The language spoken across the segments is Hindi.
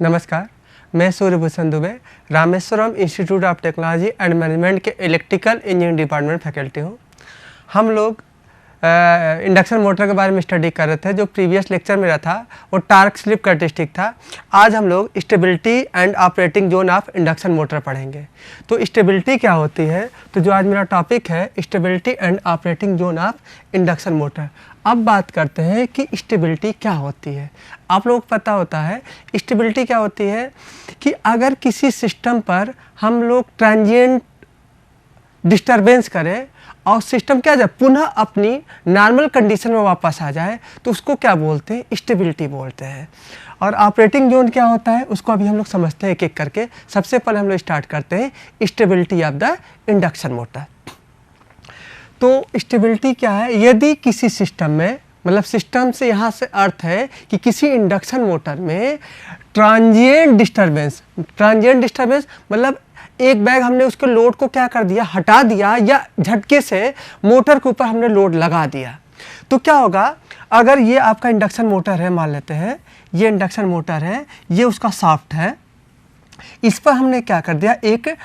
नमस्कार, मैं Suryabhushan Dubey Rameshwaram institute of technology and management के इलेक्ट्रिकल इंजीनियरिंग डिपार्टमेंट फैकल्टी हूँ। हम लोग इंडक्शन मोटर के बारे में स्टडी कर रहे थे। जो प्रीवियस लेक्चर मेरा था वो टार्क स्लिप कैरेक्टरिस्टिक था। आज हम लोग stability and operating zone of induction motor पढ़ेंगे। तो स्टेबिलिटी क्या होती है, तो जो आज मेरा टॉपिक है stability and operating zone of induction motor. अब बात करते हैं कि स्टेबिलिटी क्या होती है। आप लोगों को पता होता है स्टेबिलिटी क्या होती है कि अगर किसी सिस्टम पर हम लोग ट्रांजिएंट डिस्टरबेंस करें और सिस्टम क्या जाए पुनः अपनी नॉर्मल कंडीशन में वापस आ जाए तो उसको क्या बोलते हैं, स्टेबिलिटी बोलते हैं। और ऑपरेटिंग जोन क्या होता है उसको अभी हम लोग समझते हैं एक एक करके। सबसे पहले हम लोग स्टार्ट करते हैं stability of the induction motor. तो स्टेबिलिटी क्या है, यदि किसी सिस्टम में, मतलब सिस्टम से यहाँ से अर्थ है कि किसी इंडक्शन मोटर में ट्रांजिएंट डिस्टरबेंस मतलब एक बैग हमने उसके लोड को क्या कर दिया, हटा दिया, या झटके से मोटर के ऊपर हमने लोड लगा दिया। तो क्या होगा, अगर ये आपका इंडक्शन मोटर है, मान लेते हैं ये इंडक्शन मोटर है, ये उसका शाफ्ट है, इस पर हमने क्या कर दिया, एक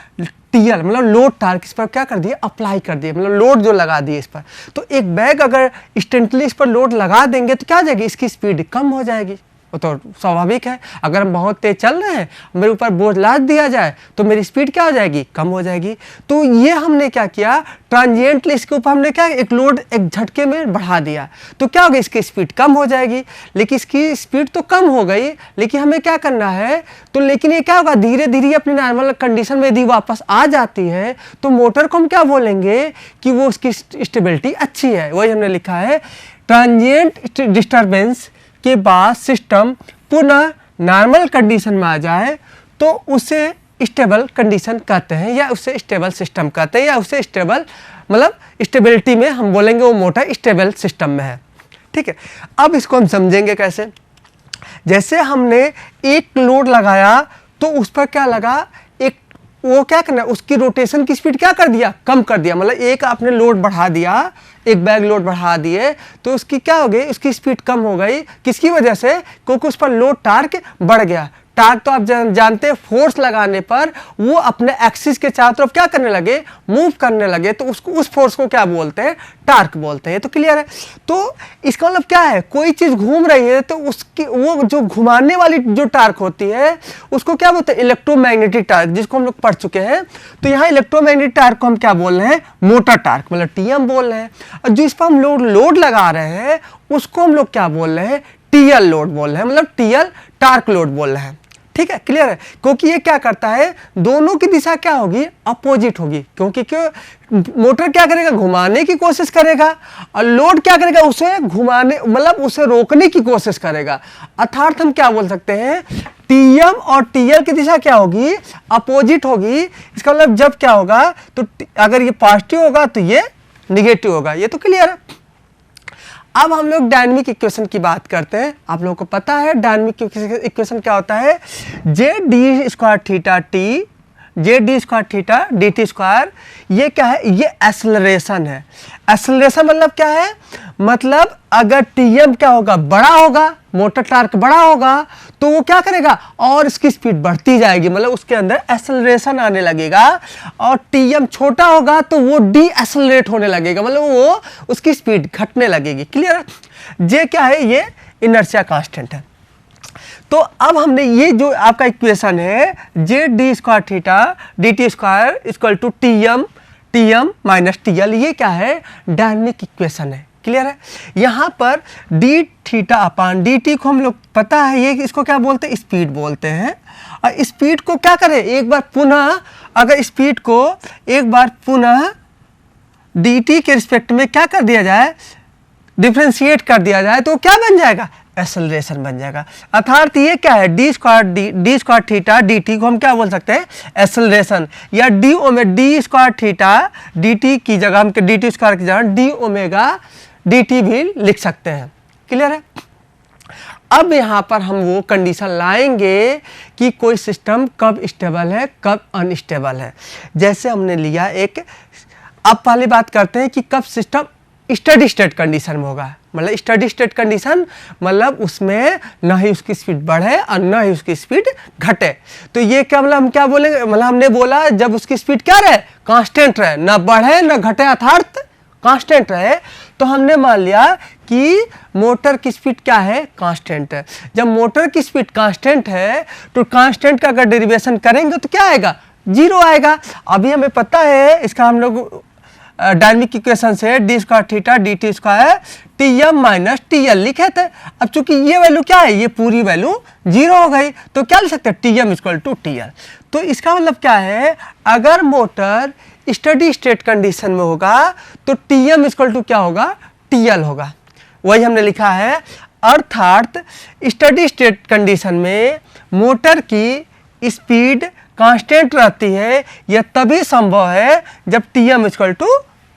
टीएल मतलब लोड टार्क इस पर क्या कर दिया, अप्लाई कर दिया, मतलब लोड जो लगा दिए इस पर। तो एक बैग अगर इंस्टेंटली इस पर लोड लगा देंगे तो क्या हो जाएगी, इसकी स्पीड कम हो जाएगी। वो तो स्वाभाविक है। अगर हम बहुत तेज चल रहे हैं, मेरे ऊपर बोझ लाद दिया जाए तो मेरी स्पीड क्या हो जाएगी, कम हो जाएगी। तो ये हमने क्या किया, ट्रांजिएंटली इसके ऊपर हमने क्या एक लोड एक झटके में बढ़ा दिया। तो क्या होगा, इसकी स्पीड कम हो जाएगी। लेकिन इसकी स्पीड तो कम हो गई, लेकिन हमें क्या करना है, तो लेकिन ये क्या होगा, धीरे धीरे अपनी नॉर्मल कंडीशन में यदि वापस आ जाती है तो मोटर को हम क्या बोलेंगे कि वो उसकी स्टेबिलिटी अच्छी है। वही हमने लिखा है, ट्रांजिएंट डिस्टरबेंस के बाद सिस्टम पुनः नॉर्मल कंडीशन में आ जाए तो उसे स्टेबल कंडीशन कहते हैं, या उसे स्टेबल सिस्टम कहते हैं, या उसे स्टेबल मतलब स्टेबिलिटी में हम बोलेंगे वो मोटर स्टेबल सिस्टम में है। ठीक है, अब इसको हम समझेंगे कैसे। जैसे हमने एक लोड लगाया तो उस पर क्या लगा, एक वो क्या करना, उसकी रोटेशन की स्पीड क्या कर दिया, कम कर दिया। मतलब एक आपने लोड बढ़ा दिया, एक बैग लोड बढ़ा दिए तो उसकी क्या हो गई, उसकी स्पीड कम हो गई। किसकी वजह से, क्योंकि उस पर लोड टार्क बढ़ गया। टार्क तो आप जानते हैं, फोर्स लगाने पर वो अपने एक्सिस के चारों तरफ क्या करने लगे, मूव करने लगे। तो उसको उस फोर्स को क्या बोलते हैं, टार्क बोलते हैं। तो क्लियर है। तो इसका मतलब क्या है, कोई चीज घूम रही है तो उसकी वो जो घुमाने वाली जो टार्क होती है उसको क्या बोलते हैं, इलेक्ट्रोमैग्नेटिक टार्क, जिसको हम लोग पढ़ चुके हैं। तो यहाँ इलेक्ट्रोमैग्नेटिक टार्क को हम क्या बोल रहे हैं, मोटर टार्क मतलब टीएम बोल रहे हैं। और जो इस पर हम लोड लगा रहे हैं उसको हम लोग क्या बोल रहे हैं, टीएल लोड बोल रहे हैं, मतलब टीएल टार्क लोड बोल रहे हैं। ठीक है, क्लियर है। क्योंकि ये क्या करता है, दोनों की दिशा क्या होगी, अपोजिट होगी। क्योंकि क्यों, मोटर क्या करेगा, घुमाने की कोशिश करेगा, और लोड क्या करेगा, उसे घुमाने मतलब उसे रोकने की कोशिश करेगा। अर्थात हम क्या बोल सकते हैं, टीएम और टीएल की दिशा क्या होगी, अपोजिट होगी। इसका मतलब जब क्या होगा, तो अगर ये पॉजिटिव होगा तो ये निगेटिव होगा। ये तो क्लियर है। अब हम लोग डायनेमिक इक्वेशन की बात करते हैं। आप लोगों को पता है डायनेमिक इक्वेशन क्या होता है, J D square theta T, J D square theta D T square. ये क्या है, ये एक्सेलरेशन है। एक्सेलरेशन मतलब क्या है, मतलब अगर टीएम क्या होगा, बड़ा होगा, मोटर टार्क बड़ा होगा तो वो क्या करेगा, और इसकी स्पीड बढ़ती जाएगी, मतलब उसके अंदर एक्सेलरेशन आने लगेगा। और टीएम छोटा होगा तो वो डी एक्सेलरेट होने लगेगा, मतलब वो उसकी स्पीड घटने लगेगी। क्लियर है। जे क्या है, ये इनर्शिया कांस्टेंट है। तो अब हमने ये जो आपका इक्वेशन है, J D square theta D T square equal to TM minus TL, ये क्या है, डायनेमिक इक्वेशन है। क्लियर है। यहाँ पर D theta upon D T को हम लोग पता है, ये इसको क्या बोलते हैं, स्पीड बोलते हैं। और स्पीड को क्या करें, एक बार पुनः, अगर स्पीड को एक बार पुनः डी टी के रिस्पेक्ट में क्या कर दिया जाए, डिफ्रेंशिएट कर दिया जाए तो क्या बन जाएगा, एक्सेलरेशन बन जाएगा। अर्थात ये क्या है, D square theta D T को हम क्या बोल सकते हैं, एक्सेलरेशन। या D square theta D T की जगह हम डी टी स्क्वायर की जगह डी ओमेगा डी टी भी लिख सकते हैं। क्लियर है। अब यहाँ पर हम वो कंडीशन लाएंगे कि कोई सिस्टम कब स्टेबल है, कब अनस्टेबल है। जैसे हमने लिया एक, अब पहले बात करते हैं कि कब सिस्टम स्टडी स्टेट कंडीशन में होगा। मतलब स्टडी स्टेट कंडीशन मतलब उसमें ना ही उसकी स्पीड बढ़े और ना ही उसकी स्पीड घटे। तो ये क्या मतलब हम क्या बोलेंगे, मतलब हमने बोला जब उसकी स्पीड क्या रहे, कांस्टेंट रहे, ना बढ़े ना घटे, अर्थात कांस्टेंट रहे। तो हमने मान लिया कि मोटर की स्पीड क्या है, कांस्टेंट है। जब मोटर की स्पीड कांस्टेंट है तो कांस्टेंट का अगर डेरिवेशन करेंगे तो क्या आएगा, जीरो आएगा। अभी हमें पता है इसका, हम लोग डायनेमिक इक्वेशन से D square theta D T square T M minus T L लिखे थे। अब चूंकि ये वैल्यू क्या है, ये पूरी वैल्यू जीरो हो गई, तो क्या लिख सकते हैं, T M equal to T L. तो इसका मतलब क्या है, अगर मोटर स्टडी स्टेट कंडीशन में होगा तो टी एम इक्वल टू क्या होगा, टी एल होगा। वही हमने लिखा है, अर्थात स्टडी स्टेट कंडीशन में मोटर की स्पीड कांस्टेंट रहती है, यह तभी संभव है जब T M equal to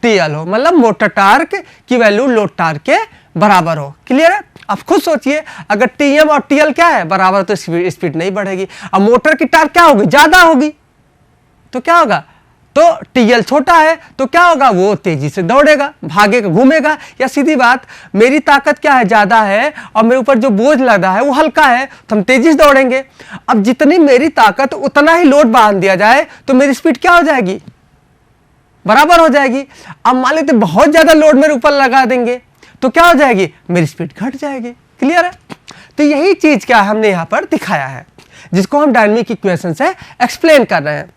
T L हो, मतलब मोटर टार्क की वैल्यू लोड टार्क के बराबर हो। क्लियर है? आप खुद सोचिए, अगर टी एम और टी एल क्या है, बराबर, तो स्पीड नहीं बढ़ेगी। अब मोटर की टार्क क्या होगी, ज्यादा होगी, तो क्या होगा, तो टीएल छोटा है तो क्या होगा, वो तेजी से दौड़ेगा, भागेगा, घूमेगा। या सीधी बात, मेरी ताकत क्या है, ज्यादा है, और मेरे ऊपर जो बोझ लगा है वो हल्का है, तो हम तेजी से दौड़ेंगे। अब जितनी मेरी ताकत उतना ही लोड बांध दिया जाए तो मेरी स्पीड क्या हो जाएगी, बराबर हो जाएगी। अब मान लेते बहुत ज्यादा लोड मेरे ऊपर लगा देंगे तो क्या हो जाएगी, मेरी स्पीड घट जाएगी। क्लियर है? तो यही चीज क्या हमने यहां पर दिखाया है, जिसको हम डायनेमिक इक्वेशन से एक्सप्लेन कर रहे हैं।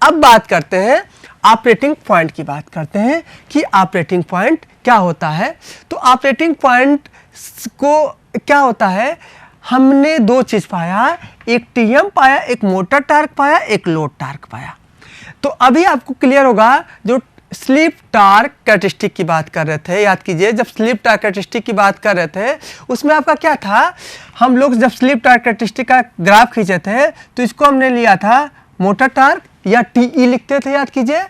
अब बात करते हैं ऑपरेटिंग पॉइंट की, बात करते हैं कि ऑपरेटिंग पॉइंट क्या होता है। तो ऑपरेटिंग पॉइंट को क्या होता है, हमने दो चीज पाया, एक टीएम पाया, एक मोटर टार्क पाया, एक लोड टार्क पाया। तो अभी आपको क्लियर होगा, जो स्लिप टार्क कैरेक्टरिस्टिक की बात कर रहे थे, याद कीजिए जब स्लिप टार्क कैरेक्टरिस्टिक की बात कर रहे थे उसमें आपका क्या था, हम लोग जब स्लिप टार्क कैरेक्टरिस्टिक का ग्राफ खींचे थे तो इसको हमने लिया था मोटर टार्क या टीई लिखते थे, याद कीजिए।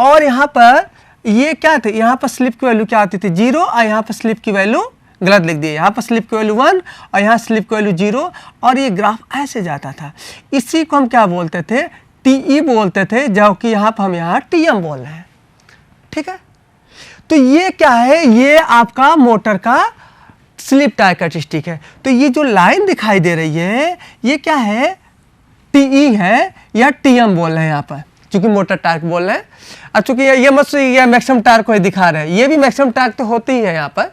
और यहाँ पर ये क्या थे, यहाँ पर स्लिप की वैल्यू क्या आती थी, जीरो, और यहाँ पर स्लिप की वैल्यू गलत लिख दिए, यहाँ पर स्लिप की वैल्यू 1 और यहाँ स्लिप की वैल्यू 0, और ये ग्राफ ऐसे जाता था। इसी को हम क्या बोलते थे, टीई बोलते थे, जबकि यहाँ पर हम यहाँ टीएम बोल रहे हैं। ठीक है? तो ये क्या है, ये आपका मोटर का स्लिप टार्क कैरेक्टरिस्टिक है। तो ये जो लाइन दिखाई दे रही है ये क्या है, टीई है या टीएम बोल रहे हैं यहाँ पर, क्योंकि मोटर टार्क बोल रहे हैं। अब चूंकि ये मत ये मैक्सिमम टार्क को ही दिखा रहे हैं, ये भी मैक्सिमम टार्क तो होती ही है यहाँ पर।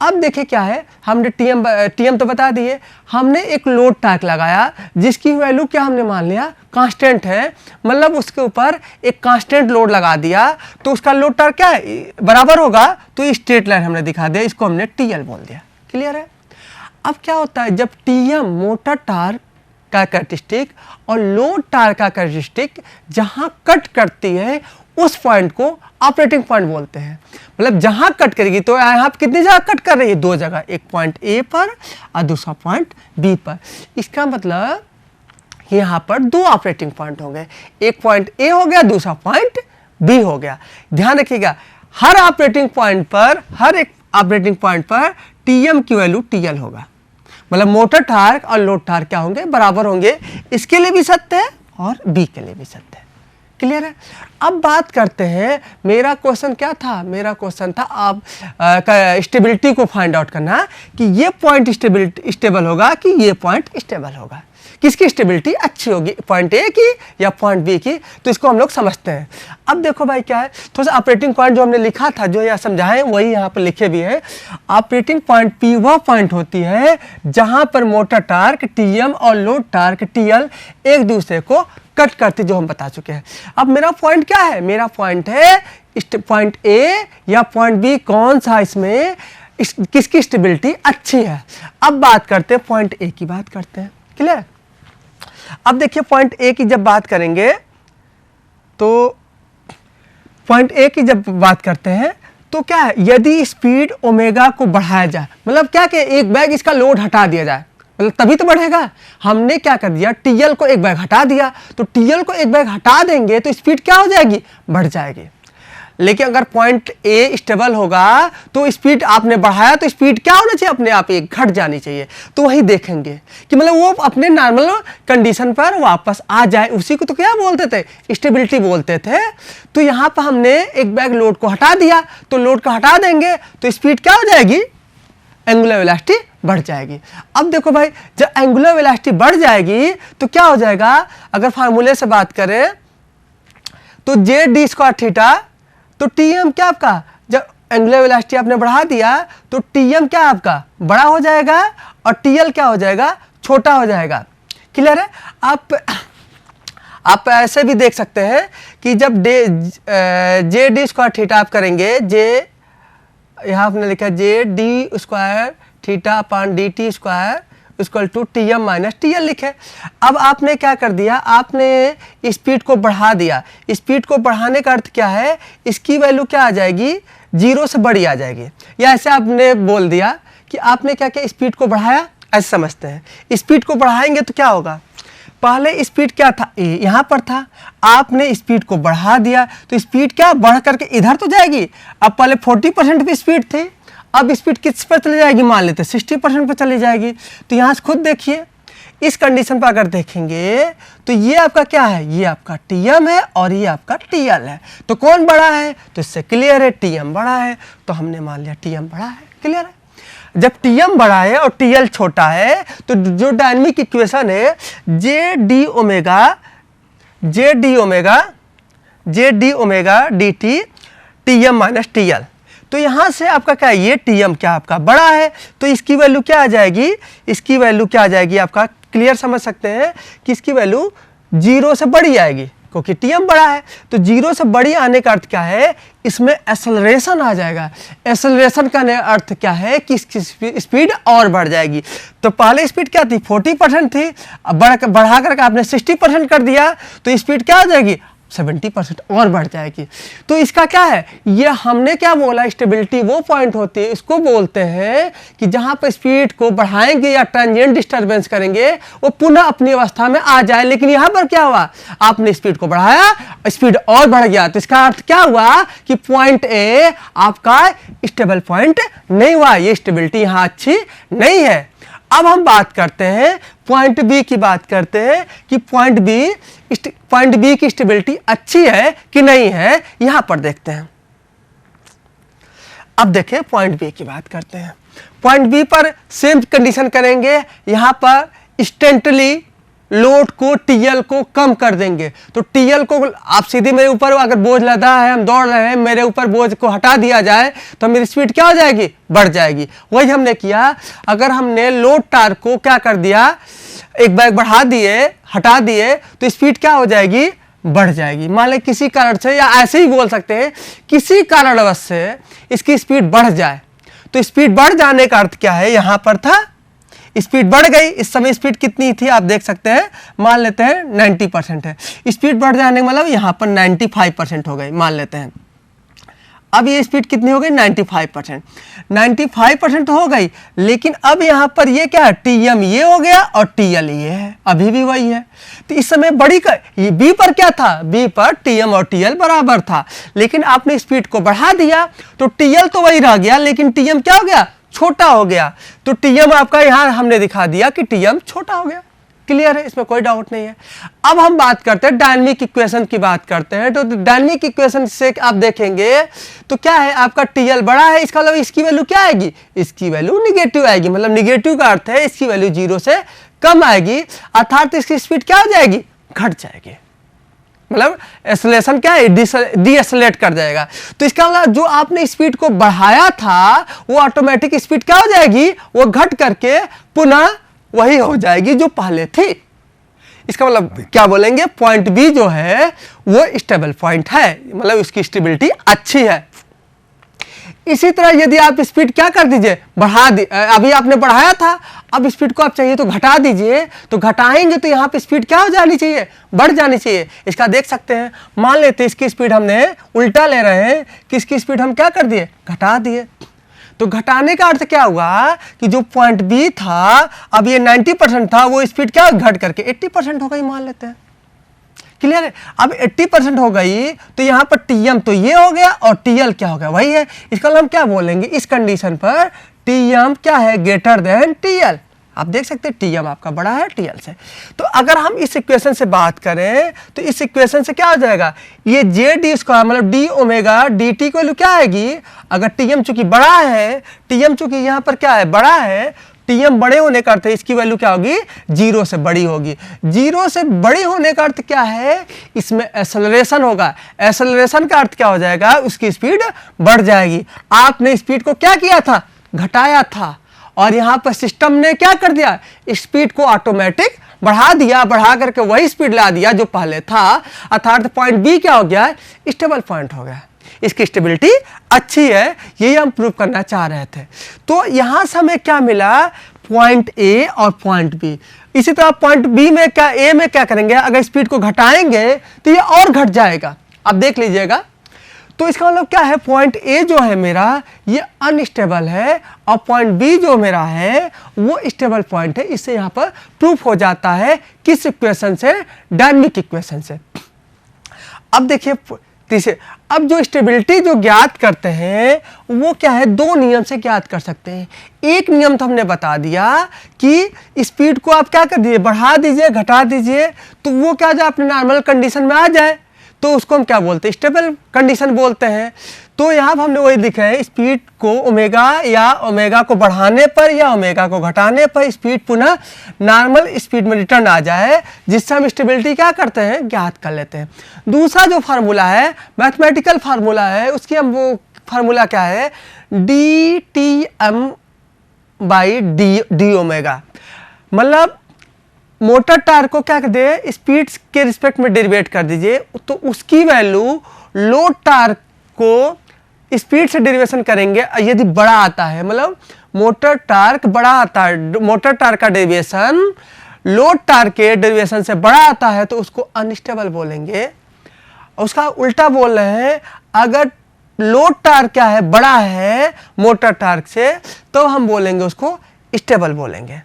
अब देखिए क्या है, हमने टीएम तो बता दिए, हमने एक लोड टार्क लगाया जिसकी वैल्यू क्या हमने मान लिया, कांस्टेंट है, मतलब उसके ऊपर एक कांस्टेंट लोड लगा दिया तो उसका लोड टार्क क्या है, बराबर होगा। तो ये स्ट्रेट लाइन हमने दिखा दिया, इसको हमने टीएल बोल दिया। क्लियर है? अब क्या होता है, जब टीएम मोटर टार्क का कैरेक्टरिस्टिक और लोड टार्क का कैरेक्टरिस्टिक जहां कट करती है उस पॉइंट को ऑपरेटिंग पॉइंट बोलते हैं। मतलब जहां कट करेगी, तो यहाँ पर कितनी जगह कट कर रही है, दो जगह, एक पॉइंट ए पर और दूसरा पॉइंट बी पर। इसका मतलब यहाँ पर दो ऑपरेटिंग पॉइंट हो गए, एक पॉइंट ए हो गया, दूसरा पॉइंट बी हो गया। ध्यान रखिएगा, हर ऑपरेटिंग पॉइंट पर, हर एक ऑपरेटिंग पॉइंट पर टीएम की वैल्यू टीएल होगा, मतलब मोटर टार्क और लोड टार्क क्या होंगे, बराबर होंगे। इसके लिए भी सत्य है और बी के लिए भी सत्य है। क्लियर है? अब बात करते हैं, मेरा क्वेश्चन क्या था, मेरा क्वेश्चन था आप स्टेबिलिटी को फाइंड आउट करना, कि ये पॉइंट स्टेबल होगा कि ये पॉइंट स्टेबल होगा, किसकी स्टेबिलिटी अच्छी होगी, पॉइंट ए की या पॉइंट बी की। तो इसको हम लोग समझते हैं। अब देखो भाई क्या है, थोड़ा सा ऑपरेटिंग पॉइंट जो हमने लिखा था, जो यहाँ समझाए वही यहाँ पर लिखे भी है। ऑपरेटिंग पॉइंट पी वह पॉइंट होती है जहां पर मोटर टार्क टीएम और लोड टार्क टीएल एक दूसरे को कट करती, जो हम बता चुके हैं। अब मेरा पॉइंट क्या है, मेरा पॉइंट है पॉइंट ए या पॉइंट बी, कौन सा इसमें किसकी स्टेबिलिटी अच्छी है। अब बात करते हैं पॉइंट ए की, बात करते हैं। क्लियर? अब देखिए पॉइंट ए की जब बात करेंगे, तो पॉइंट ए की जब बात करते हैं तो क्या है, यदि स्पीड ओमेगा को बढ़ाया जाए, मतलब क्या कि एक बैग इसका लोड हटा दिया जाए, मतलब तभी तो बढ़ेगा। हमने क्या कर दिया, टीएल को एक बैग हटा दिया, तो टीएल को एक बैग हटा देंगे तो स्पीड क्या हो जाएगी, बढ़ जाएगी। लेकिन अगर पॉइंट ए स्टेबल होगा तो स्पीड आपने बढ़ाया तो स्पीड क्या होना चाहिए, अपने आप एक घट जानी चाहिए। तो वही देखेंगे कि मतलब वो अपने नॉर्मल कंडीशन पर वापस आ जाए, उसी को तो क्या बोलते थे, स्टेबिलिटी बोलते थे। तो यहाँ पर हमने एक बैग लोड को हटा दिया, तो लोड को हटा देंगे तो स्पीड क्या हो जाएगी, एंगुलर वेलोसिटी बढ़ जाएगी। अब देखो भाई, जब एंगुलर वेलोसिटी बढ़ जाएगी तो क्या हो जाएगा, अगर फार्मूले से बात करें तो जे डी स्क्वायर थीटा, तो टी एम क्या आपका, जब एंगुलर वेलोसिटी आपने बढ़ा दिया तो टी एम क्या आपका बड़ा हो जाएगा और टी एल क्या हो जाएगा, छोटा हो जाएगा। क्लियर है। आप ऐसे भी देख सकते हैं कि जब जे डी स्क्वायर थीटा आप करेंगे, जे यहाँ आपने लिखा J D square theta upon D T square equal to T M minus T L लिखे। अब आपने क्या कर दिया, आपने स्पीड को बढ़ा दिया। स्पीड को बढ़ाने का अर्थ क्या है, इसकी वैल्यू क्या आ जाएगी, 0 से बड़ी आ जाएगी। या ऐसे आपने बोल दिया कि आपने क्या किया, स्पीड को बढ़ाया, ऐसे समझते हैं। स्पीड को बढ़ाएंगे तो क्या होगा, पहले स्पीड क्या था, यहाँ पर था, आपने स्पीड को बढ़ा दिया तो स्पीड क्या बढ़ करके इधर तो जाएगी। अब पहले 40% पे स्पीड थी, अब स्पीड किस पर चली जाएगी, मान लेते 60% पर चली जाएगी। तो यहाँ से खुद देखिए, इस कंडीशन पर अगर देखेंगे तो ये आपका क्या है, ये आपका टीएम है और ये आपका टीएल है। तो कौन बड़ा है, तो इससे क्लियर है टीएम बड़ा है, तो हमने मान लिया टीएम बड़ा है। क्लियर है। जब टीएम बड़ा है और टीएल छोटा है तो जो डायनेमिक इक्वेशन है J D omega D T TM minus TL, तो यहाँ से आपका क्या है, ये टीएम क्या आपका बड़ा है तो इसकी वैल्यू क्या आ जाएगी, इसकी वैल्यू क्या आ जाएगी आपका, क्लियर समझ सकते हैं कि इसकी वैल्यू 0 से बड़ी आएगी क्योंकि टीएम बड़ा है। तो 0 से बड़ी आने का अर्थ क्या है, इसमें एक्सेलरेशन आ जाएगा। एक्सेलरेशन का अर्थ क्या है कि इसकी स्पीड और बढ़ जाएगी। तो पहले स्पीड क्या थी, 40% थी, अब बढ़ा करके आपने 60% कर दिया तो स्पीड क्या हो जाएगी, 70% और बढ़ जाएगी। तो इसका क्या है, ये हमने क्या बोला, स्टेबिलिटी वो पॉइंट होती है, इसको बोलते हैं कि जहां पर स्पीड को बढ़ाएंगे या ट्रांजिएंट डिस्टर्बेंस करेंगे वो पुनः अपनी अवस्था में आ जाए। लेकिन यहां पर क्या हुआ, आपने स्पीड को बढ़ाया, स्पीड और बढ़ गया, तो इसका अर्थ क्या हुआ कि पॉइंट ए आपका स्टेबल पॉइंट नहीं हुआ, ये स्टेबिलिटी यहां अच्छी नहीं है। अब हम बात करते हैं पॉइंट बी की, बात करते हैं कि पॉइंट बी की स्टेबिलिटी अच्छी है कि नहीं है, यहां पर देखते हैं। अब देखें पॉइंट बी की बात करते हैं। पॉइंट बी पर सेम कंडीशन करेंगे, यहां पर इंस्टेंटली लोड को टीएल को कम कर देंगे। तो टीएल को आप सीधे मेरे ऊपर अगर बोझ लदा है, हम दौड़ रहे हैं, मेरे ऊपर बोझ को हटा दिया जाए तो मेरी स्पीड क्या हो जाएगी, बढ़ जाएगी। वही हमने किया, अगर हमने लोड टार्क को क्या कर दिया, एक बैग बढ़ा दिए, हटा दिए तो स्पीड क्या हो जाएगी, बढ़ जाएगी। मान लें किसी कारण से, या ऐसे ही बोल सकते हैं किसी कारणवश से इसकी स्पीड बढ़ जाए, तो स्पीड बढ़ जाने का अर्थ क्या है, यहां पर था स्पीड बढ़ गई। इस समय स्पीड कितनी थी आप देख सकते हैं, मान लेते हैं 90% है। स्पीड बढ़ जाने का मतलब यहां पर 95% हो गई, मान लेते हैं। अब ये स्पीड कितनी हो गई, 95%। 95% हो गई, लेकिन अब यहां पर ये क्या है, टीएम ये हो गया और टीएल ये है, अभी भी वही है। तो इस समय बड़ी ये बी पर क्या था, बी पर टीएम और टीएल बराबर था, लेकिन आपने स्पीड को बढ़ा दिया तो टीएल तो वही रह गया, लेकिन टीएम क्या हो गया, छोटा हो गया। तो टीएम आपका यहां हमने दिखा दिया कि टीएम छोटा हो गया। क्लियर है, इसमें कोई डाउट नहीं है। अब हम बात करते हैं डायनेमिक इक्वेशन की, बात करते हैं। तो डायनेमिक इक्वेशन से आप देखेंगे तो क्या है, आपका टीएल बड़ा है, इसका मतलब इसकी वैल्यू क्या आएगी, इसकी वैल्यू निगेटिव आएगी। मतलब निगेटिव का अर्थ है इसकी वैल्यू 0 से कम आएगी, अर्थात इसकी स्पीड क्या हो जाएगी, घट जाएगी। मतलब एक्सेलरेशन क्या है, डीएक्सेलरेट कर जाएगा। तो इसका मतलब जो आपने स्पीड को बढ़ाया था वो ऑटोमेटिक स्पीड क्या हो जाएगी, वो घट करके पुनः वही हो जाएगी जो पहले थी। इसका मतलब क्या बोलेंगे, पॉइंट बी जो है वो स्टेबल पॉइंट है, मतलब उसकी स्टेबिलिटी अच्छी है। इसी तरह यदि आप स्पीड क्या कर दीजिए, बढ़ा दी, अभी आपने बढ़ाया था, अब स्पीड को आप चाहिए तो घटा दीजिए, तो घटाएंगे तो यहाँ पे स्पीड क्या हो जानी चाहिए, बढ़ जानी चाहिए। इसका देख सकते हैं, मान लेते हैं इसकी स्पीड हमने उल्टा ले रहे हैं कि इसकी स्पीड हम क्या कर दिए, घटा दिए। तो घटाने का अर्थ क्या हुआ कि जो पॉइंट बी था, अब ये 90% था, वो स्पीड क्या घट करके 80% हो गई, मान लेते हैं। क्लियर है। अब 80% हो गई तो यहाँ पर टीएम तो ये हो गया और टीएल क्या हो गया, वही है। इसका हम क्या बोलेंगे, इस कंडीशन पर टीएम क्या है, ग्रेटर देन टीएल। आप देख सकते हैं टीएम आपका बड़ा है टीएल से। तो अगर हम इस इक्वेशन से बात करें तो इस इक्वेशन से क्या हो जाएगा, ये जे डी स्क्वायर मतलब डी ओमेगा डी टी की वैल्यू क्या आएगी, अगर टीएम चूंकि बड़ा है, टीएम चूंकि यहाँ पर क्या है बड़ा है, टीएम बड़े होने का अर्थ है इसकी वैल्यू क्या होगी, 0 से बड़ी होगी। 0 से बड़ी होने का अर्थ क्या है, इसमें एक्सेलरेशन होगा। एक्सेलरेशन का अर्थ क्या हो जाएगा, उसकी स्पीड बढ़ जाएगी। आपने स्पीड को क्या किया था, घटाया था, और यहाँ पर सिस्टम ने क्या कर दिया, स्पीड को ऑटोमेटिक बढ़ा दिया, बढ़ा करके वही स्पीड ला दिया जो पहले था, अर्थात पॉइंट बी क्या हो गया, स्टेबल पॉइंट हो गया। इसकी स्टेबिलिटी अच्छी है, यही हम प्रूव करना चाह रहे थे। तो यहां से हमें क्या मिला, पॉइंट ए और पॉइंट बी। इसी तरह पॉइंट बी में क्या, ए में क्या करेंगे, अगर स्पीड को घटाएंगे तो ये और घट जाएगा, आप देख लीजिएगा। तो इसका मतलब क्या है, पॉइंट ए जो है मेरा ये अनस्टेबल है और पॉइंट बी जो मेरा है वो स्टेबल पॉइंट है। इससे यहाँ पर प्रूफ हो जाता है किस इक्वेशन से, डायनामिक इक्वेशन से। अब देखिए तीसरे, अब जो स्टेबिलिटी जो ज्ञात करते हैं वो क्या है, दो नियम से ज्ञात कर सकते हैं। एक नियम तो हमने बता दिया कि स्पीड को आप क्या कर दीजिए, बढ़ा दीजिए, घटा दीजिए, तो वो क्या जाए अपने नॉर्मल कंडीशन में आ जाए, तो उसको हम क्या बोलते हैं, स्टेबल कंडीशन बोलते हैं। तो यहाँ पर हमने वही लिखा है, स्पीड को ओमेगा या ओमेगा को बढ़ाने पर या ओमेगा को घटाने पर स्पीड पुनः नॉर्मल स्पीड में रिटर्न आ जाए, जिससे हम स्टेबिलिटी क्या करते हैं, ज्ञात कर लेते हैं। दूसरा जो फार्मूला है, मैथमेटिकल फार्मूला है, उसकी हम वो फार्मूला क्या है, D T M by D omega, मतलब मोटर टार्क को क्या कर दे, स्पीड के रिस्पेक्ट में डेरिवेट कर दीजिए, तो उसकी वैल्यू लोड टार्क को स्पीड से डेरिवेशन करेंगे, यदि बड़ा आता है, मतलब मोटर टार्क बड़ा आता है, मोटर टार्क का डेरिवेशन लोड टार्क के डेरिवेशन से बड़ा आता है तो उसको अनस्टेबल बोलेंगे। उसका उल्टा बोल रहे हैं, अगर लोड टार्क क्या है, बड़ा है मोटर टार्क से, तो हम बोलेंगे उसको स्टेबल बोलेंगे।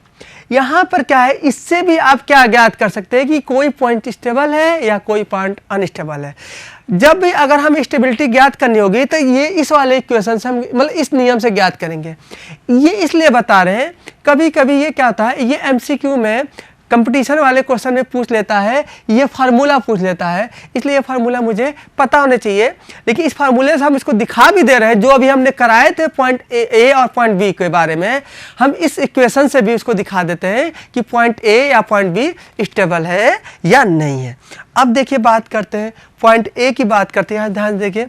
यहाँ पर क्या है, इससे भी आप क्या ज्ञात कर सकते हैं कि कोई पॉइंट स्टेबल है या कोई पॉइंट अनस्टेबल है। जब भी अगर हम स्टेबिलिटी ज्ञात करनी होगी तो ये इस वाले इक्वेशन से हम मतलब इस नियम से ज्ञात करेंगे। ये इसलिए बता रहे हैं, कभी कभी ये क्या होता है, ये एमसीक्यू में कंपटीशन वाले क्वेश्चन में पूछ लेता है, ये फार्मूला पूछ लेता है, इसलिए ये फार्मूला मुझे पता होना चाहिए। लेकिन इस फार्मूले से हम इसको दिखा भी दे रहे हैं, जो अभी हमने कराए थे पॉइंट ए और पॉइंट बी के बारे में, हम इस इक्वेशन से भी उसको दिखा देते हैं कि पॉइंट ए या पॉइंट बी स्टेबल है या नहीं है। अब देखिए बात करते हैं, पॉइंट ए की बात करते हैं, ध्यान देखिए।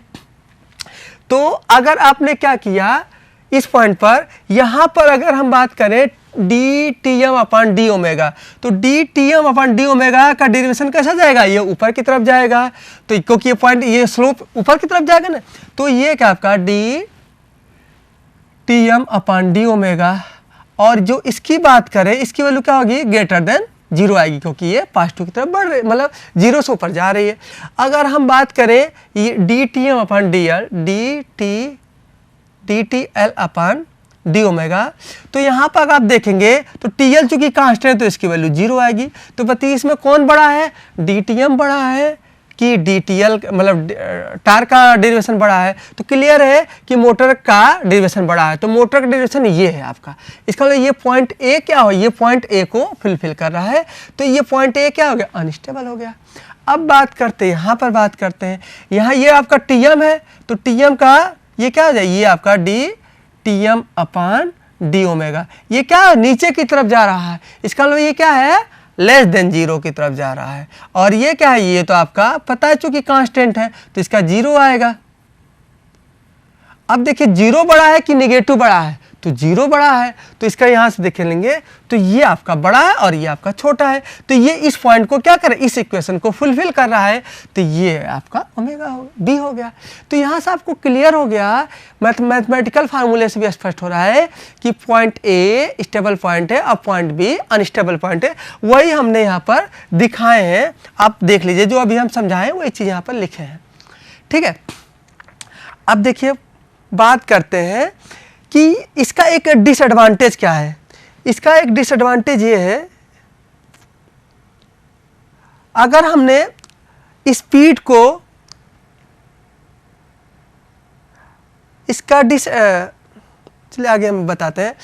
तो अगर आपने क्या किया इस पॉइंट पर, यहाँ पर अगर हम बात करें D T M upon D omega, तो D T M upon D omega का डेरिवेशन कैसा जाएगा, ये ऊपर की तरफ जाएगा, तो क्योंकि ये पॉइंट ये स्लोप ऊपर की तरफ जाएगा ना, तो ये क्या आपका D T M upon D omega, और जो इसकी बात करें इसकी वैल्यू क्या होगी, ग्रेटर देन 0 आएगी, क्योंकि ये पास टू की तरफ बढ़ रही, मतलब 0 से ऊपर जा रही है। अगर हम बात करें ये D T M upon D L, D T L upon D omega, तो यहाँ पर अगर आप देखेंगे तो टी एल चूंकि कांस्टेंट है तो इसकी वैल्यू 0 आएगी। तो बताइए इसमें कौन बड़ा है, डी टी एम बड़ा है कि डी टी एल, मतलब टार्क का डेरिवेशन बड़ा है। तो क्लियर है कि मोटर का डेरिवेशन बड़ा है, तो मोटर का डेरिवेशन ये है आपका। इसका मतलब ये पॉइंट ए क्या हो, ये पॉइंट ए को फुलफिल कर रहा है, तो ये पॉइंट ए क्या हो गया, अनस्टेबल हो गया। अब बात करते हैं, यहाँ पर बात करते हैं, यहाँ ये आपका टी एम है, तो टी एम का ये क्या हो जाए, ये आपका D T M upon D omega, ये क्या है, नीचे की तरफ जा रहा है, इसका मतलब ये क्या है, लेस देन 0 की तरफ जा रहा है। और ये क्या है, ये तो आपका पता है चूंकि कांस्टेंट है तो इसका 0 आएगा। अब देखिए 0 बड़ा है कि निगेटिव बड़ा है, तो 0 बड़ा है, तो इसका यहाँ से देख लेंगे तो ये आपका बड़ा है और ये आपका छोटा है, तो ये इस पॉइंट को क्या करे, इस इक्वेशन को फुलफिल कर रहा है, तो ये आपका ओमेगा बी हो गया। तो यहाँ से आपको क्लियर हो गया, मैथमेटिकल फार्मूले से भी स्पष्ट हो रहा है कि पॉइंट ए स्टेबल पॉइंट है और पॉइंट बी अनस्टेबल पॉइंट है। वही हमने यहाँ पर दिखाए हैं, आप देख लीजिए, जो अभी हम समझाएं वही चीज़ यहाँ पर लिखे हैं, ठीक है। अब देखिए बात करते हैं कि इसका एक डिसएडवांटेज क्या है। इसका एक डिसएडवांटेज ये है, अगर हमने स्पीड को इसका चलिए आगे हम बताते हैं।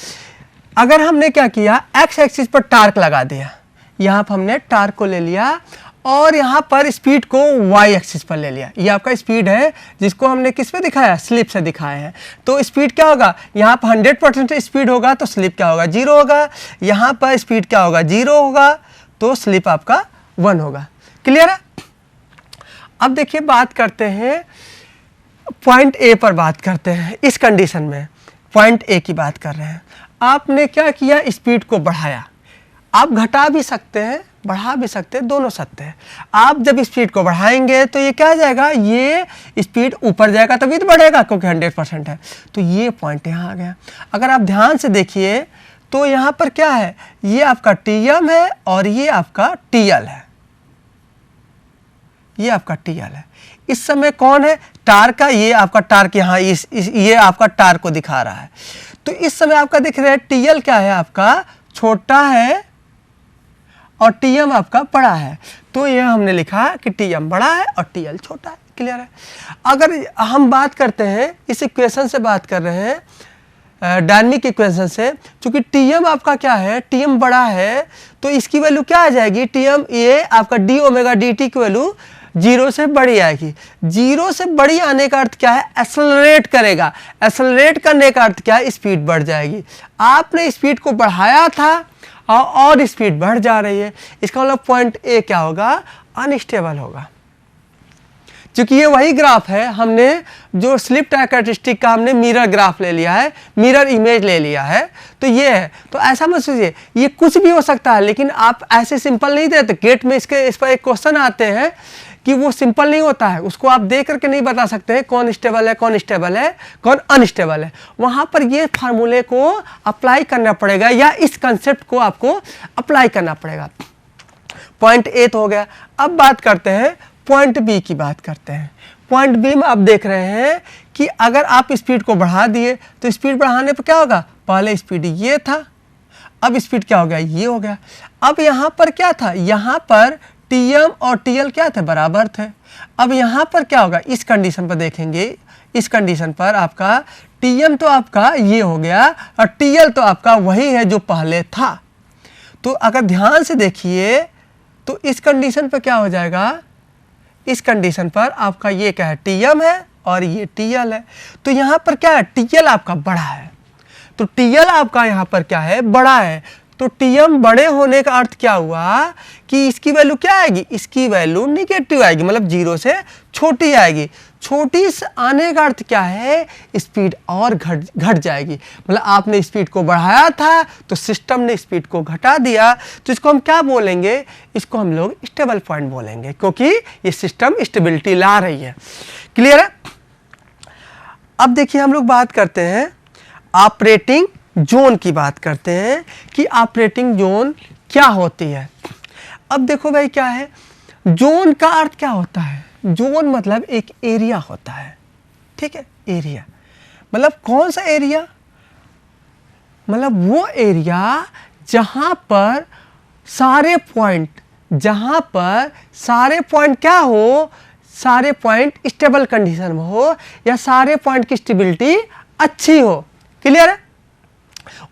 अगर हमने क्या किया, एक्स एक्सिस पर टार्क लगा दिया, यहाँ पर हमने टार्क को ले लिया और यहाँ पर स्पीड को वाई एक्सिस पर ले लिया। ये आपका स्पीड है जिसको हमने किस पे दिखाया, स्लिप से दिखाया है। तो स्पीड क्या होगा, यहाँ पर 100% स्पीड होगा तो स्लिप क्या होगा, 0 होगा। यहाँ पर स्पीड क्या होगा, 0 होगा तो स्लिप आपका 1 होगा। क्लियर है। अब देखिए बात करते हैं पॉइंट ए पर बात करते हैं। इस कंडीशन में पॉइंट ए की बात कर रहे हैं। आपने क्या किया, स्पीड को बढ़ाया। आप घटा भी सकते हैं, बढ़ा भी सकते हैं, दोनों सत्य है। आप जब स्पीड को बढ़ाएंगे तो ये क्या जाएगा, ये स्पीड ऊपर जाएगा तभी तो बढ़ेगा, क्योंकि 100% है। तो ये पॉइंट यहाँ आ गया। अगर आप ध्यान से देखिए तो यहाँ पर क्या है, ये आपका TM है और ये आपका TL है। ये आपका TL है। इस समय कौन है, टार्क का, ये आपका टार्क यहाँ ये आपका टार्क को दिखा रहा है। तो इस समय आपका दिख रहा है TL क्या है, आपका छोटा है और TM आपका बड़ा है। तो ये हमने लिखा कि TM बड़ा है और TL छोटा है। क्लियर है। अगर हम बात करते हैं, इस इक्वेशन से बात कर रहे हैं, डायनामिक इक्वेशन से, चूंकि TM आपका क्या है, TM बड़ा है तो इसकी वैल्यू क्या आ जाएगी, TM ये आपका d ओमेगा dt की वैल्यू 0 से बड़ी आएगी। 0 से बड़ी आने का अर्थ क्या है, एक्सेलरेट करेगा। एक्सेलरेट करने का अर्थ क्या है, स्पीड बढ़ जाएगी। आपने स्पीड को बढ़ाया था और स्पीड बढ़ जा रही है। इसका मतलब पॉइंट ए क्या होगा, अनस्टेबल होगा। क्योंकि ये वही ग्राफ है, हमने जो स्लिप कैरेक्टरिस्टिक का हमने मिरर ग्राफ ले लिया है, मिरर इमेज ले लिया है। तो ये है। तो ऐसा मत सोचिए, ये कुछ भी हो सकता है, लेकिन आप ऐसे सिंपल नहीं देते। गेट में इस पर एक क्वेश्चन आते हैं कि वो सिंपल नहीं होता है, उसको आप देख करके नहीं बता सकते हैं कौन स्टेबल है, कौन स्टेबल है, कौन अनस्टेबल है। वहां पर ये फार्मूले को अप्लाई करना पड़ेगा या इस कंसेप्ट को आपको अप्लाई करना पड़ेगा। पॉइंट ए तो हो गया। अब बात करते हैं पॉइंट बी की बात करते हैं। पॉइंट बी में आप देख रहे हैं कि अगर आप स्पीड को बढ़ा दिए तो स्पीड बढ़ाने पर क्या होगा, पहले स्पीड ये था, अब स्पीड क्या हो गया, ये हो गया। अब यहाँ पर क्या था, यहाँ पर TM और TL क्या थे, बराबर थे। अब यहाँ पर क्या होगा, इस कंडीशन पर देखेंगे, इस कंडीशन पर आपका TM तो आपका ये हो गया और TL तो आपका वही है जो पहले था। तो अगर ध्यान से देखिए तो इस कंडीशन पर क्या हो जाएगा, इस कंडीशन पर आपका ये क्या है, TM है और ये TL है। तो यहाँ पर क्या है, TL आपका बड़ा है, तो TL आपका यहाँ पर क्या है, बड़ा है। तो TM बड़े होने का अर्थ क्या हुआ कि इसकी वैल्यू क्या आएगी, इसकी वैल्यू निगेटिव आएगी, मतलब 0 से छोटी आएगी। छोटी से आने का अर्थ क्या है, स्पीड और घट जाएगी। मतलब आपने स्पीड को बढ़ाया था तो सिस्टम ने स्पीड को घटा दिया। तो इसको हम क्या बोलेंगे, इसको हम लोग स्टेबल पॉइंट बोलेंगे, क्योंकि ये सिस्टम स्टेबिलिटी ला रही है। क्लियर है। अब देखिए हम लोग बात करते हैं ऑपरेटिंग जोन की, बात करते हैं कि ऑपरेटिंग जोन क्या होती है। अब देखो भाई क्या है, जोन का अर्थ क्या होता है, जोन मतलब एक एरिया होता है। ठीक है, एरिया मतलब कौन सा एरिया, मतलब वो एरिया जहां पर सारे पॉइंट क्या हो, सारे पॉइंट स्टेबल कंडीशन में हो या सारे पॉइंट की स्टेबिलिटी अच्छी हो। क्लियर है।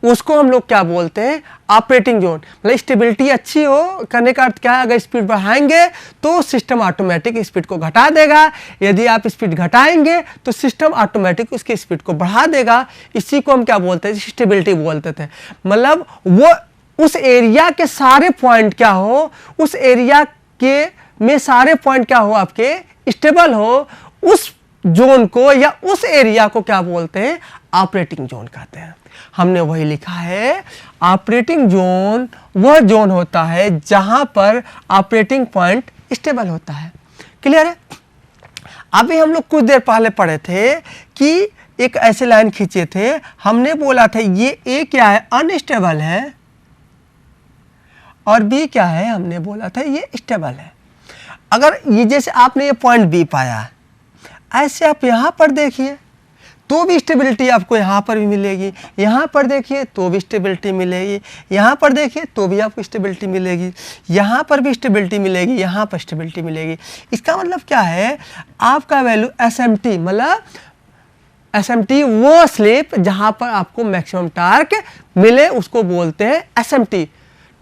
उसको हम लोग क्या बोलते हैं, ऑपरेटिंग जोन। मतलब स्टेबिलिटी अच्छी हो करने का अर्थ क्या है, अगर स्पीड बढ़ाएंगे तो सिस्टम ऑटोमेटिक स्पीड को घटा देगा, यदि आप स्पीड घटाएंगे तो सिस्टम ऑटोमेटिक उसकी स्पीड को बढ़ा देगा। इसी को हम क्या बोलते हैं, स्टेबिलिटी बोलते थे। मतलब वो उस एरिया के सारे पॉइंट क्या हो, उस एरिया के में सारे पॉइंट क्या हो, आपके स्टेबल हो, उस जोन को या उस एरिया को क्या बोलते हैं, ऑपरेटिंग जोन कहते हैं। हमने वही लिखा है, ऑपरेटिंग जोन वह जोन होता है जहां पर ऑपरेटिंग पॉइंट स्टेबल होता है। क्लियर है। अभी हम लोग कुछ देर पहले पढ़े थे कि एक ऐसे लाइन खींचे थे, हमने बोला था ये ए क्या है, अनस्टेबल है, और बी क्या है, हमने बोला था ये स्टेबल है। अगर ये जैसे आपने ये पॉइंट बी पाया, ऐसे आप यहां पर देखिए तो भी स्टेबिलिटी आपको यहाँ पर भी मिलेगी, यहाँ पर देखिए तो भी स्टेबिलिटी मिलेगी, यहाँ पर देखिए तो भी आपको स्टेबिलिटी मिलेगी, यहाँ पर भी स्टेबिलिटी मिलेगी, यहाँ पर स्टेबिलिटी मिलेगी। इसका मतलब क्या है, आपका वैल्यू SMT, मतलब SMT वो स्लिप जहाँ पर आपको मैक्सिमम टार्क मिले उसको बोलते हैं SMT,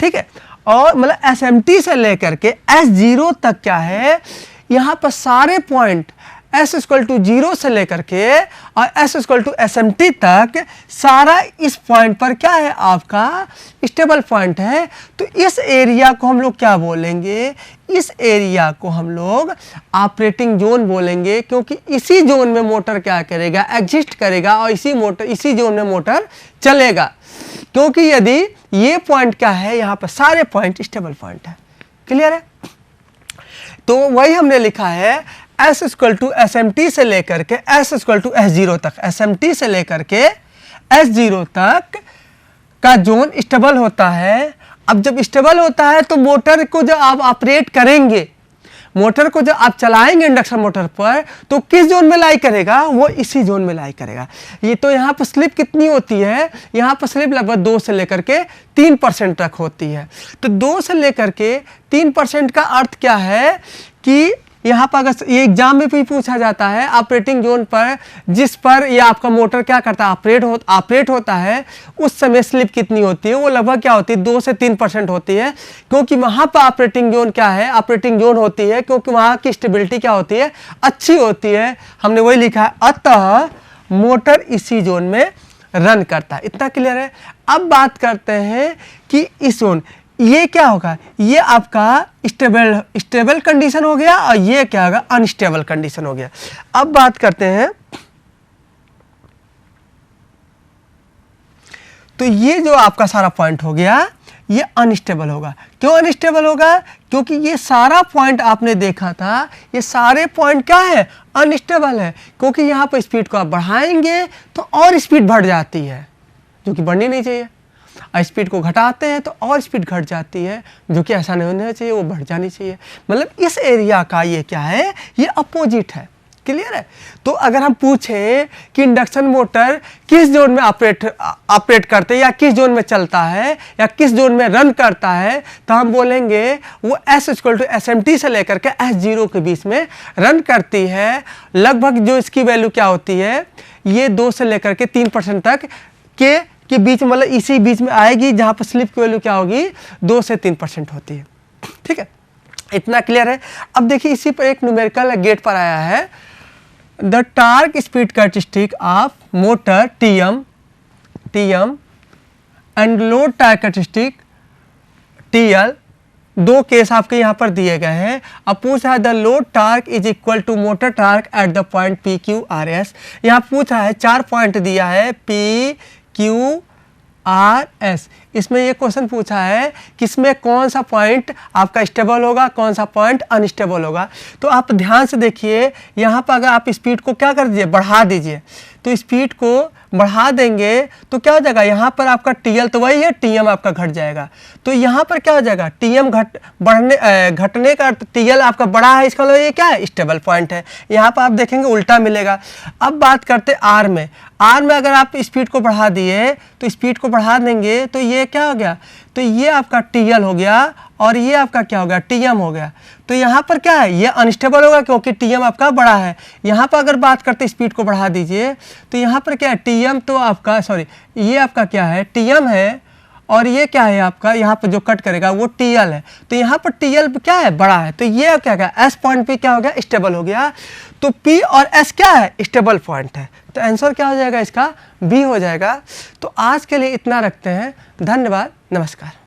ठीक है। और मतलब SMT से लेकर के S0 तक क्या है, यहाँ पर सारे पॉइंट S=0 से लेकर के और S=SMT तक सारा इस पॉइंट पर क्या है, आपका स्टेबल पॉइंट है। तो इस एरिया को हम लोग क्या बोलेंगे, इस एरिया को हम लोग ऑपरेटिंग जोन बोलेंगे, क्योंकि इसी जोन में मोटर क्या करेगा, एग्जिस्ट करेगा और इसी जोन में मोटर चलेगा। क्योंकि यदि ये पॉइंट क्या है, यहाँ पर सारे पॉइंट स्टेबल पॉइंट है। क्लियर है? तो वही हमने लिखा है S=SMT से लेकर के S=S0 तक, SMT से लेकर के S0 तक का जोन स्टेबल होता है। अब जब स्टेबल होता है तो मोटर को जब आप ऑपरेट करेंगे, मोटर को जब आप चलाएंगे इंडक्शन मोटर पर, तो किस जोन में लाई करेगा, वो इसी जोन में लाई करेगा। ये तो यहाँ पर स्लिप कितनी होती है, यहाँ पर स्लिप लगभग 2 से लेकर के 3% तक होती है। तो 2 से लेकर के 3% का अर्थ क्या है कि यहाँ पर अगर ये एग्जाम में भी पूछा जाता है, ऑपरेटिंग जोन पर जिस पर ये आपका मोटर क्या करता है, ऑपरेट होता है, उस समय स्लिप कितनी होती है, वो लगभग क्या होती है, 2 से 3% होती है। क्योंकि वहाँ पर ऑपरेटिंग जोन क्या है, ऑपरेटिंग जोन होती है, क्योंकि वहाँ की स्टेबिलिटी क्या होती है, अच्छी होती है। हमने वही लिखा है, अतः मोटर इसी जोन में रन करता है। इतना क्लियर है? अब बात करते हैं कि इस जोन, ये क्या होगा, ये आपका स्टेबल कंडीशन हो गया और ये क्या होगा, अनस्टेबल कंडीशन हो गया। अब बात करते हैं, तो ये जो आपका सारा पॉइंट हो गया ये अनस्टेबल होगा। क्यों अनस्टेबल होगा? क्योंकि ये सारा पॉइंट आपने देखा था, ये सारे पॉइंट क्या है, अनस्टेबल है। क्योंकि यहाँ पर स्पीड को आप बढ़ाएंगे तो और स्पीड बढ़ जाती है, जो कि बढ़नी नहीं चाहिए। स्पीड को घटाते हैं तो और स्पीड घट जाती है, जो कि ऐसा नहीं होना चाहिए, वो बढ़ जानी चाहिए। मतलब इस एरिया का ये क्या है, ये अपोजिट है। क्लियर है? तो अगर हम पूछें कि इंडक्शन मोटर किस जोन में ऑपरेट करते हैं या किस जोन में चलता है या किस जोन में रन करता है, तो हम बोलेंगे वो S=SMT से लेकर के S0 के बीच में रन करती है। लगभग जो इसकी वैल्यू क्या होती है, ये 2 से लेकर के 3% तक के बीच, मतलब इसी बीच में आएगी, जहाँ पर स्लिप की वैल्यू क्या होगी, 2 से 3% होती है। ठीक है, इतना क्लियर है? अब देखिए इसी पर एक न्यूमेरिकल गेट पर आया है, the torque speed characteristic of motor TM and load torque characteristic TL, 2 case आपके यहाँ पर दिए गए हैं। अब पूछा है the load torque is equal to motor torque at the point PQRS। यहाँ पूछा है 4 पॉइंट दिया है PQRS। इसमें ये क्वेश्चन पूछा है कि इसमें कौन सा पॉइंट आपका स्टेबल होगा, कौन सा पॉइंट अनस्टेबल होगा। तो आप ध्यान से देखिए, यहाँ पर अगर आप स्पीड को क्या कर दीजिए, बढ़ा दीजिए, तो स्पीड को बढ़ा देंगे तो क्या हो जाएगा, यहाँ पर आपका TL तो वही है, TM आपका घट जाएगा। तो यहाँ पर क्या हो जाएगा, TM घटने का TL आपका बड़ा है, इसका मतलब ये क्या है, स्टेबल पॉइंट है। यहाँ पर आप देखेंगे उल्टा मिलेगा। अब बात करते R में। R में अगर आप स्पीड को बढ़ा दिए तो स्पीड को बढ़ा देंगे तो ये क्या हो गया, तो ये आपका TL हो गया और ये आपका क्या हो गया, TM हो गया। तो यहाँ पर क्या है, ये अनस्टेबल होगा क्योंकि TM आपका बड़ा है। यहाँ पर अगर बात करते स्पीड को बढ़ा दीजिए तो यहाँ पर क्या है, TM तो आपका ये आपका क्या है, TM है, और ये क्या है आपका, यहाँ पर जो कट करेगा वो TL है। तो यहाँ पर TL क्या है, बड़ा है, तो ये क्या है, S पॉइंट पे क्या हो गया, स्टेबल हो गया। तो P और S क्या है, स्टेबल पॉइंट है। तो आंसर क्या हो जाएगा इसका, B हो जाएगा। तो आज के लिए इतना रखते हैं। धन्यवाद, नमस्कार।